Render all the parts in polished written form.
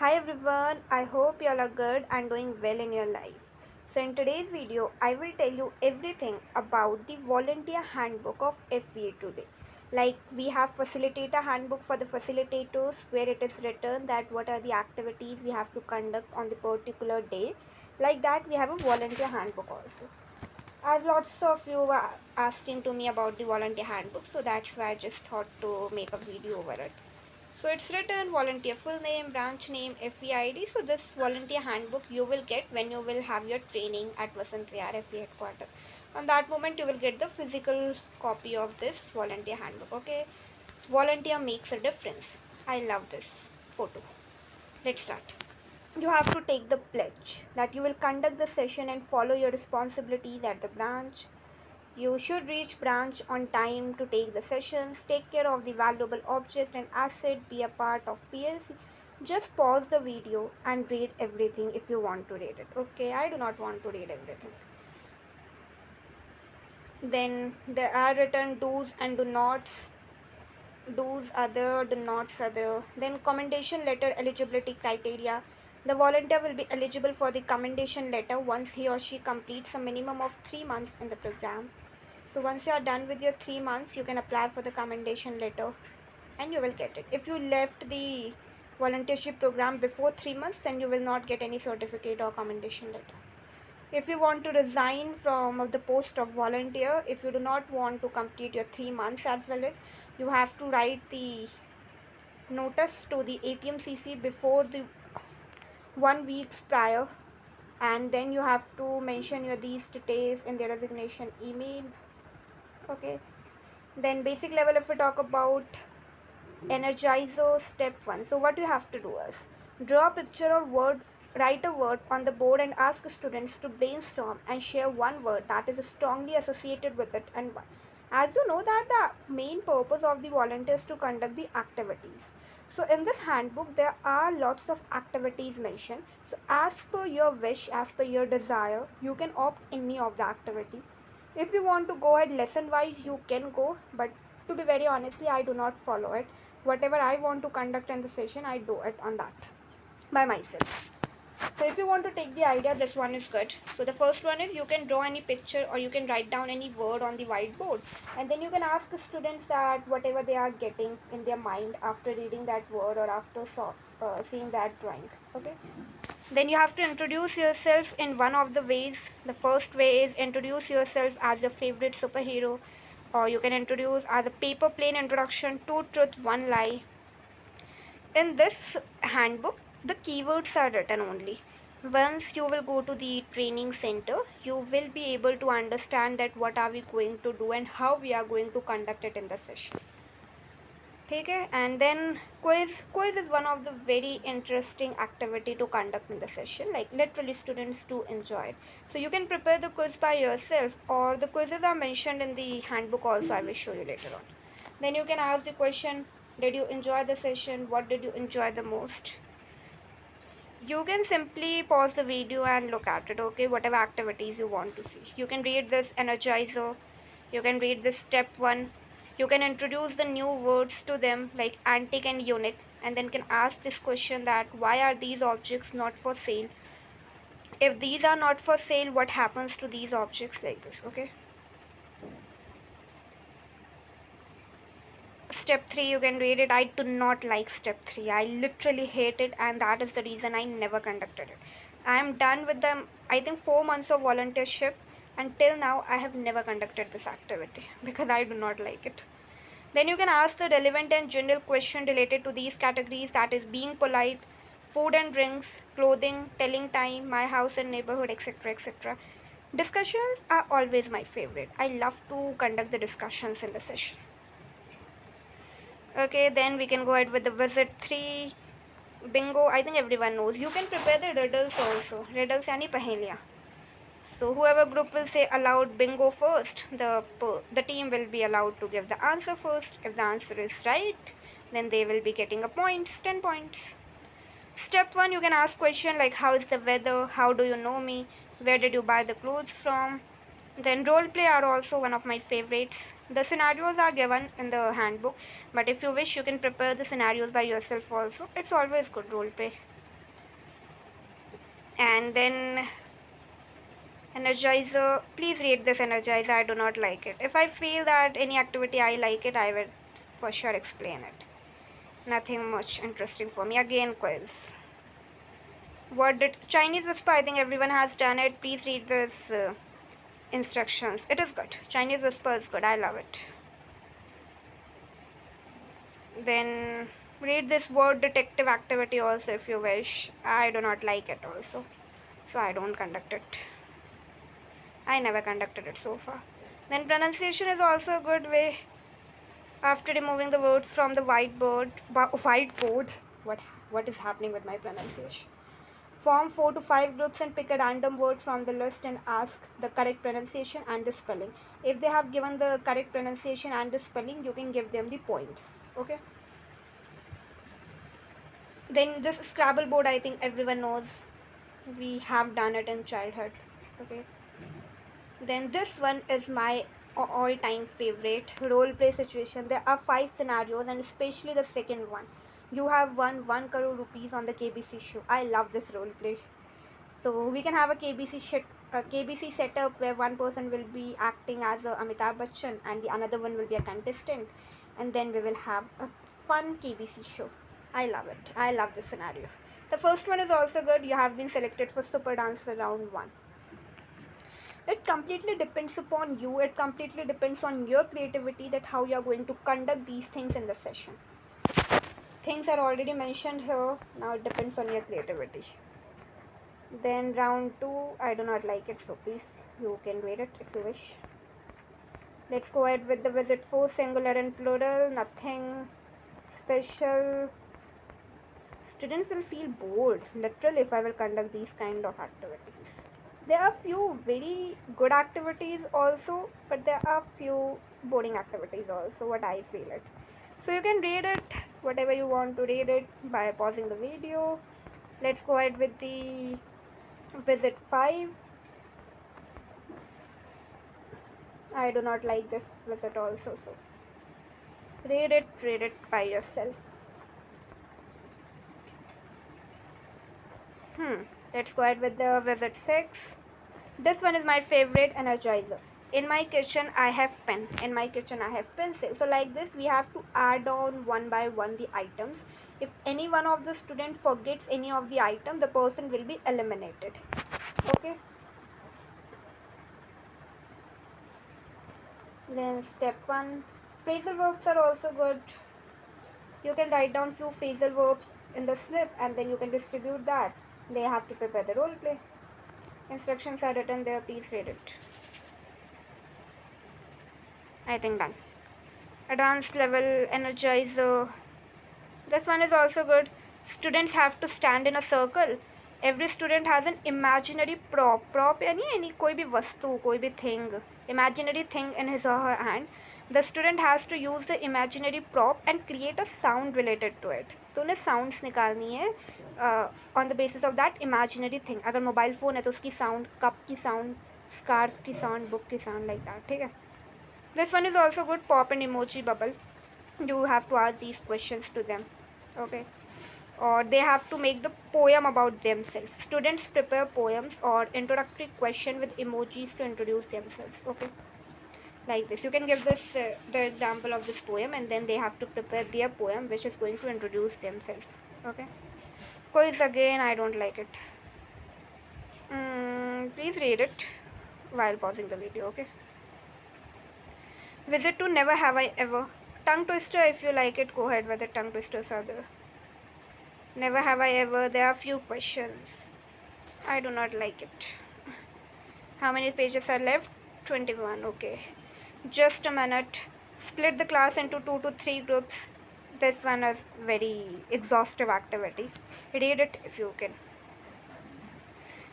Hi everyone, I hope you all are good and doing well in your life. So in today's video, I will tell you everything about the volunteer handbook of FEA today. Like we have facilitator handbook for the facilitators where it is written that what are the activities we have to conduct on the particular day. Like that we have a volunteer handbook also. As lots of you were asking to me about the volunteer handbook, so that's why I just thought to make a video over it. So it's written volunteer full name, branch name, FEID. So this volunteer handbook you will get when you will have your training at Vasant Vihar FE headquarters. On that moment you will get the physical copy of this volunteer handbook. Okay, volunteer makes a difference. I love this photo. Let's start. You have to take the pledge that you will conduct the session and follow your responsibilities at the branch. You should reach branch on time to take the sessions, take care of the valuable object and asset, be a part of PLC. Just pause the video and read everything if you want to read it. Okay, I do not want to read everything. Then there are written do's and do nots. Do's other, do nots other. Then commendation letter eligibility criteria. The volunteer will be eligible for the commendation letter once he or she completes a minimum of 3 months in the program. So once you are done with your 3 months, you can apply for the commendation letter and you will get it. If you left the volunteership program before 3 months, then you will not get any certificate or commendation letter. If you want to resign from the post of volunteer, if you do not want to complete your 3 months as well as, you have to write the notice to the ATMCC before the 1 weeks prior, and then you have to mention your these details in the resignation email. Okay, then basic level, if we talk about energizer step 1, so what you have to do is draw a picture or word, write a word on the board and ask students to brainstorm and share one word that is strongly associated with it and why. As you know that the main purpose of the volunteers to conduct the activities, so in this handbook there are lots of activities mentioned. So as per your wish, as per your desire, you can opt any of the activity. If you want to go ahead lesson wise, you can go, but to be very honestly, I do not follow it. Whatever I want to conduct in the session, I do it on that by myself. So if you want to take the idea, this one is good. So the first one is you can draw any picture or you can write down any word on the whiteboard, and then you can ask the students that whatever they are getting in their mind after reading that word or after seeing that drawing. Okay, then you have to introduce yourself in one of the ways. The first way is introduce yourself as your favorite superhero, or you can introduce as a paper plane introduction, two truth, one lie. In this handbook, the keywords are written only. Once you will go to the training center, you will be able to understand that what are we going to do and how we are going to conduct it in the session. Okay, and then quiz is one of the very interesting activity to conduct in the session. Like literally students do enjoy it. So you can prepare the quiz by yourself, or the quizzes are mentioned in the handbook also. I will show you later on. Then you can ask the question, did you enjoy the session? What did you enjoy the most? You can simply pause the video and look at it. Okay, whatever activities you want to see, you can read this energizer, you can read this step 1, you can introduce the new words to them like antique and unique, and then can ask this question that why are these objects not for sale? If these are not for sale, what happens to these objects? Like this. Okay, step 3, you can read it. I do not like step 3. I literally hate it, and that is the reason I never conducted it. I am done with them, I think 4 months of volunteership. Until now, I have never conducted this activity because I do not like it. Then you can ask the relevant and general question related to these categories, that is being polite, food and drinks, clothing, telling time, my house and neighborhood, etc. etc. Discussions are always my favorite. I love to conduct the discussions in the session. Okay, then we can go ahead with the visit 3. Bingo, I think everyone knows. You can prepare the riddles also. Riddles yani paheliya. So whoever group will say aloud bingo first, the team will be allowed to give the answer first. If the answer is right, then they will be getting a points, 10 points. Step 1, you can ask question like how is the weather, how do you know me, where did you buy the clothes from. Then role play are also one of my favorites. The scenarios are given in the handbook, but if you wish, you can prepare the scenarios by yourself also. It's always good role play. And then energizer, please rate this energizer. I do not like it. If I feel that any activity I like it, I will for sure explain it. Nothing much interesting for me. Again, quiz. What did Chinese whisper? I think everyone has done it. Please read this instructions. It is good. Chinese whisper is good. I love it. Then read this word detective activity also if you wish. I do not like it also, so I don't conduct it. I never conducted it so far. Then pronunciation is also a good way. After removing the words from the whiteboard, what is happening with my pronunciation? Form 4 to 5 groups and pick a random word from the list and ask the correct pronunciation and the spelling. If they have given the correct pronunciation and the spelling, you can give them the points. Okay. Then this Scrabble board, I think everyone knows. We have done it in childhood. Okay. Then this one is my all-time favorite role play situation. There are 5 scenarios, and especially the second one. You have won 1 crore rupees on the KBC show. I love this role play. So we can have a KBC setup where one person will be acting as a Amitabh Bachchan and the another one will be a contestant, and then we will have a fun KBC show. I love it. I love this scenario. The first one is also good. You have been selected for Super Dancer round 1. It completely depends upon you. It completely depends on your creativity that how you are going to conduct these things in the session. Things are already mentioned here. Now it depends on your creativity. Then round 2, I do not like it, so please you can read it if you wish. Let's go ahead with the visit 4, singular and plural. Nothing special. Students will feel bored literally if I will conduct these kind of activities. There are few very good activities also, but there are few boring activities also, what I feel it. So you can read it whatever you want to read it by pausing the video. Let's go ahead with the visit 5. I do not like this visit also, so read it by yourself. Let's go ahead with the visit 6. This one is my favorite energizer. In my kitchen I have pen. In my kitchen I have pencil. So like this we have to add on one by one the items. If any one of the student forgets any of the item, the person will be eliminated. Okay. Then step 1. Phrasal verbs are also good. You can write down few phrasal verbs in the slip and then you can distribute that. They have to prepare the role play. Instructions are written there, please read it. I think done. Advanced level energizer. This one is also good. Students have to stand in a circle. Every student has an imaginary prop. Prop यानी any कोई भी वस्तु, कोई भी thing, imaginary thing in his or her hand. The student has to use the imaginary prop and create a sound related to it. तो उन्हें sounds निकालनी है on the basis of that imaginary thing. अगर mobile phone है तो उसकी sound, cup की sound, scarf की sound, book की sound like that. ठीक है. This one is also good. Pop and emoji bubble. You have to ask these questions to them. Okay. Or they have to make the poem about themselves. Students prepare poems or introductory question with emojis to introduce themselves. Okay. Like this. You can give this the example of this poem and then they have to prepare their poem which is going to introduce themselves. Okay. Quiz again, I don't like it. Please read it while pausing the video. Okay. Visit to never have I ever. Tongue twister, if you like it, go ahead with the tongue twisters are there. Never have I ever. There are few questions. I do not like it. How many pages are left? 21. Okay. Just a minute. Split the class into 2 to 3 groups. This one is very exhaustive activity. Read it if you can.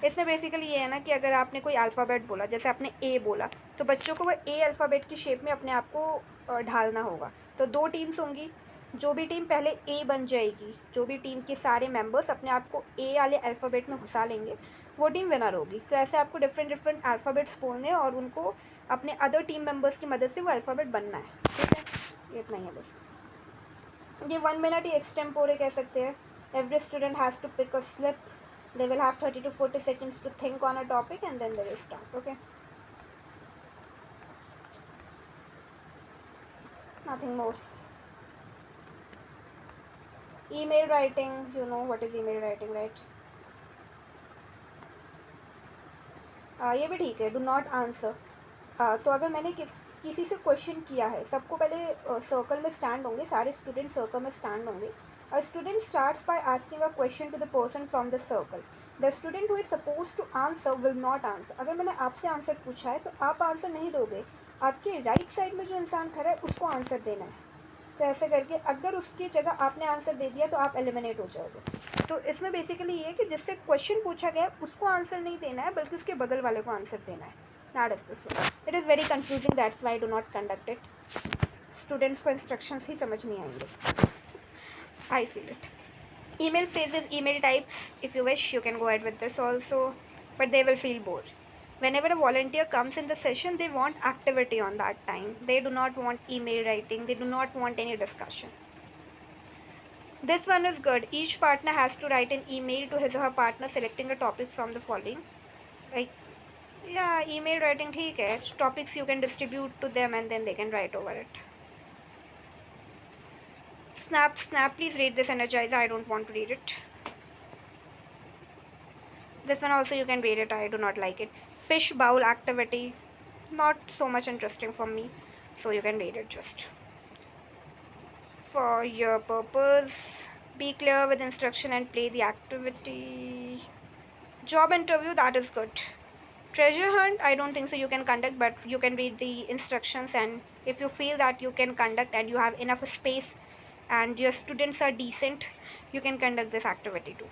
इसमें basically ये है ना कि अगर आपने कोई alphabet बोला, जैसे आपने ए बोला, तो बच्चों को वो ए अल्फ़ाबेट की शेप में अपने आप को ढालना होगा. तो 2 टीम्स होंगी. जो भी टीम पहले ए बन जाएगी, जो भी टीम के सारे मेंबर्स अपने आप को ए वाले अल्फ़ाबेट में घुसा लेंगे, वो टीम विनर होगी. तो ऐसे आपको डिफरेंट अल्फ़ाबेट्स बोलने हैं और उनको अपने अदर टीम मेंबर्स की मदद से वो अल्फ़ाबेट बनना है. ठीक है, इतना ही है बस. ये 1 मिनट ही एक्सटेम्पोरे कह सकते हैं. Every student has to pick a slip They will have 30 to 40 seconds to think on a topic and then they will start. Okay, nothing more. Email writing, you know what is email writing, right? ये भी ठीक है, do not answer. तो अगर मैंने किसी से question किया है, सबको पहले सर्कल में स्टैंड होंगे, सारे स्टूडेंट सर्कल में स्टैंड होंगे. A student starts by asking a question to the person from the circle. The student who is suppose to answer will not answer. अगर मैंने आपसे आंसर पूछा है तो आप आंसर नहीं दोगे, आपके राइट साइड में जो इंसान खड़ा है उसको आंसर देना है. तो ऐसे करके अगर उसकी जगह आपने आंसर दे दिया तो आप एलिमिनेट हो जाओगे. तो इसमें बेसिकली ये है कि जिससे क्वेश्चन पूछा गया उसको आंसर नहीं देना है, बल्कि उसके बगल वाले को आंसर देना है. That is this one. It is very confusing, that's why do not conduct it. Students को इंस्ट्रक्शंस ही समझ नहीं आएंगे. I feel it. Email phrases, email types, if you wish you can go ahead with this also, but they will feel bored. Whenever a volunteer comes in the session, they want activity on that time. They do not want email writing, they do not want any discussion. This one is good. Each partner has to write an email to his or her partner selecting a topic from the following. Like, yeah, email writing ठीक है. Topics you can distribute to them and then they can write over it. Snap, please read this energizer. I don't want to read it. This one also you can read it. I do not like it. Fish bowl activity. Not so much interesting for me. So you can read it just for your purpose. Be clear with instruction and play the activity. Job interview, that is good. Treasure hunt, I don't think so you can conduct, but you can read the instructions, and if you feel that you can conduct and you have enough space and your students are decent, you can conduct this activity too.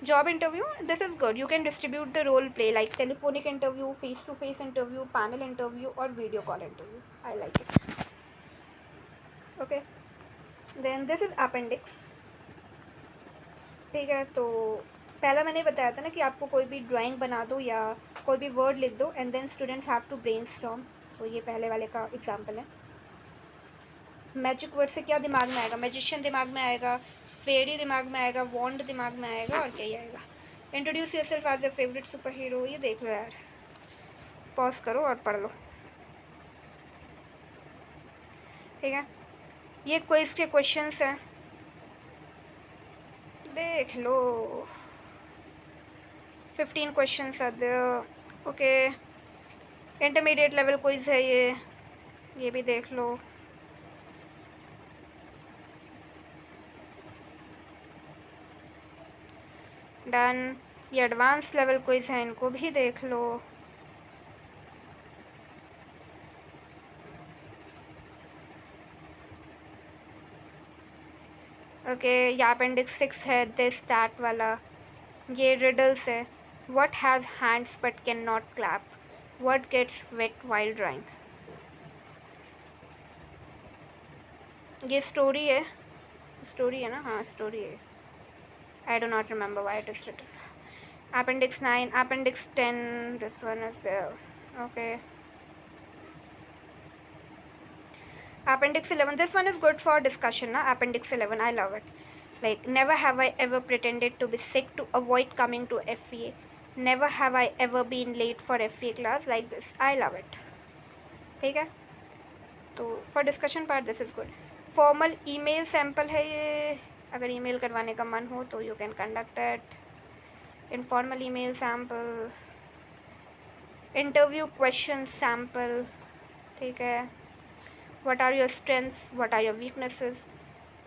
Job interview, this is good. You can distribute the role play like telephonic interview, face-to-face interview, panel interview or video call interview. I like it. Okay, then this is appendix. ठीक है, तो पहला मैंने बताया था ना कि आपको कोई भी ड्राइंग बना दो या कोई भी वर्ड लिख दो and then students have to brainstorm. So ये पहले वाले का एग्जांपल है. मैजिक वर्ड से क्या दिमाग में आएगा? मैजिशियन दिमाग में आएगा, फेरी दिमाग में आएगा, वॉन्ड दिमाग में आएगा, और क्या ही आएगा? Introduce yourself as your favourite super hero. ये देख लो यार, पॉज करो और पढ़ लो. ठीक है, ये क्विज के क्वेश्चंस हैं, देख लो. 15 questions are there. Okay, intermediate level quiz है ये भी देख लो. डन. ये एडवांस लेवल क्विज है, इनको भी देख लो. ओके, ये अपेंडिक्स 6 है, दिस दैट वाला. ये रिडल्स है. What has hands but can not clap? What gets wet while drying? ये स्टोरी है ना? हाँ, स्टोरी है. I do not remember why it is written. Appendix 9, Appendix 10, this one is there. Okay. Appendix 11, this one is good for discussion, na? Appendix 11, I love it. Like, never have I ever pretended to be sick to avoid coming to FEA. Never have I ever been late for FEA class like this. I love it. ठीक है, तो for discussion part this is good. Formal email sample है ये, अगर email करवाने का मन हो तो you can conduct it. Informal email sample. Interview question sample. ठीक है. What are your strengths? What are your weaknesses?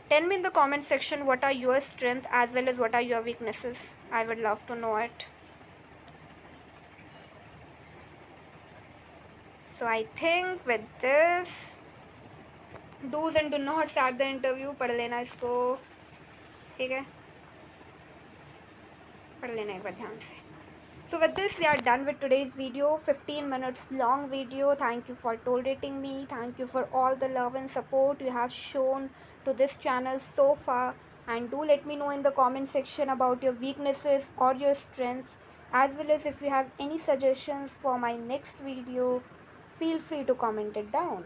Tell me in the comment section what are your strengths as well as what are your weaknesses. I would love to know it. So I think with this, do's and do nots at the interview, पढ़ लेना इसको. ठीक है, पढ़ लेना एक बार ध्यान से. So with this, we are done with today's video. 15 minutes long video. Thank you for tolerating me. Thank you for all the love and support you have shown to this channel so far. And do let me know in the comment section about your weaknesses or your strengths, as well as if you have any suggestions for my next video. Feel free to comment it down.